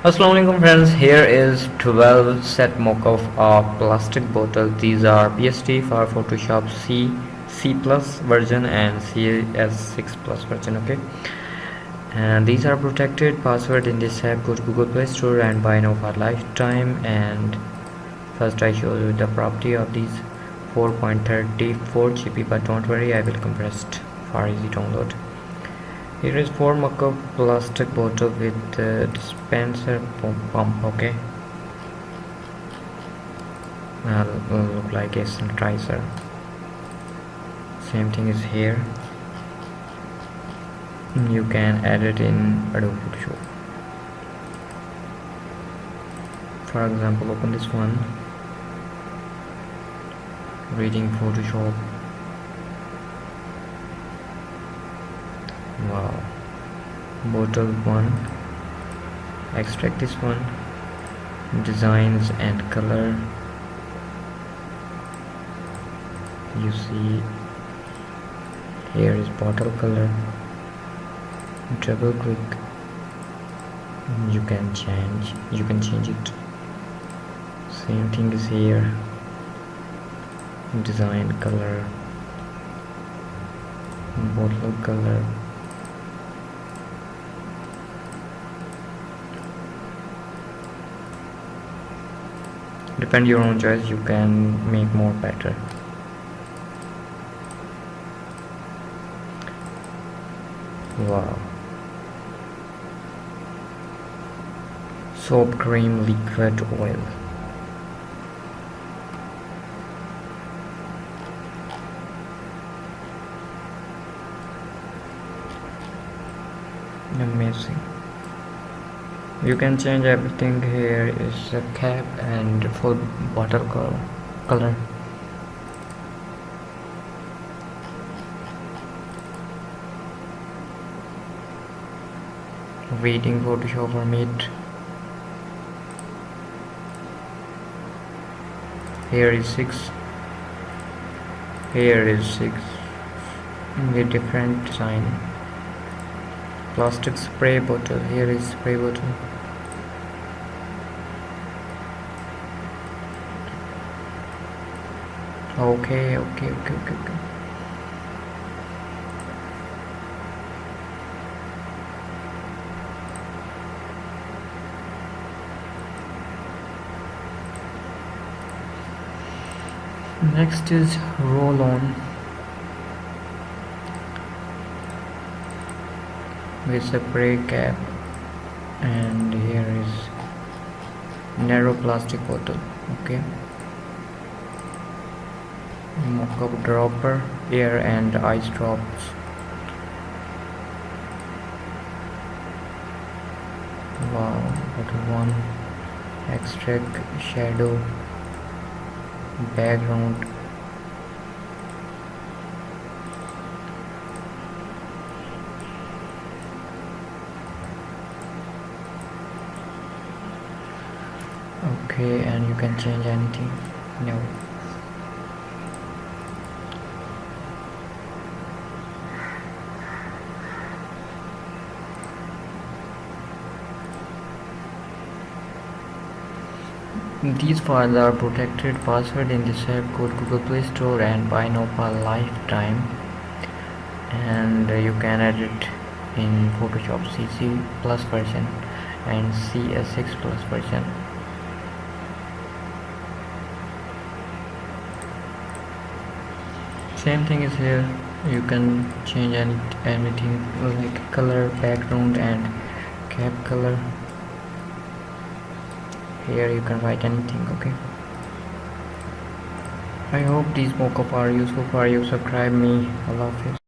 Assalamualaikum friends, here is 12 set mock-up of plastic bottle. These are PST for Photoshop C plus version and CS6 plus version. Okay, and these are protected password. In this app, go to Google Play Store and buy now for lifetime. And first I show you the property of these 4.34 GB, but don't worry, I will compress it for easy download. Here is 4 Mockup plastic bottle with dispenser pump. Okay, look like a sanitizer. Same thing is here. You can add it in Adobe Photoshop. For example, open this one, reading Photoshop. Wow, bottle 1, extract this one, designs and color. You see here is bottle color. Double click, you can change it. Same thing is here, design color, bottle color. Depend your own choice, you can make more better. Wow, soap, cream, liquid, oil. Amazing. You can change everything. Here is a cap and full bottle color. Waiting Photoshop for Meet. Here is 6. Here is 6 with different design. Plastic spray bottle. Here is spray bottle. Okay. Next is roll on with spray cap, and here is narrow plastic bottle. Okay, Mockup dropper, air and ice drops. Wow, bottle 1, extract shadow, background. Okay, and you can change anything. No. These files are protected password. In this app, go to Google Play Store and buy now for lifetime. And you can edit in Photoshop CC plus version and CS6 plus version. Same thing is here. You can change anything like color, background and cap color. Here you can write anything. Okay, I hope these mockup are useful for you. Subscribe me. Allah Hafiz.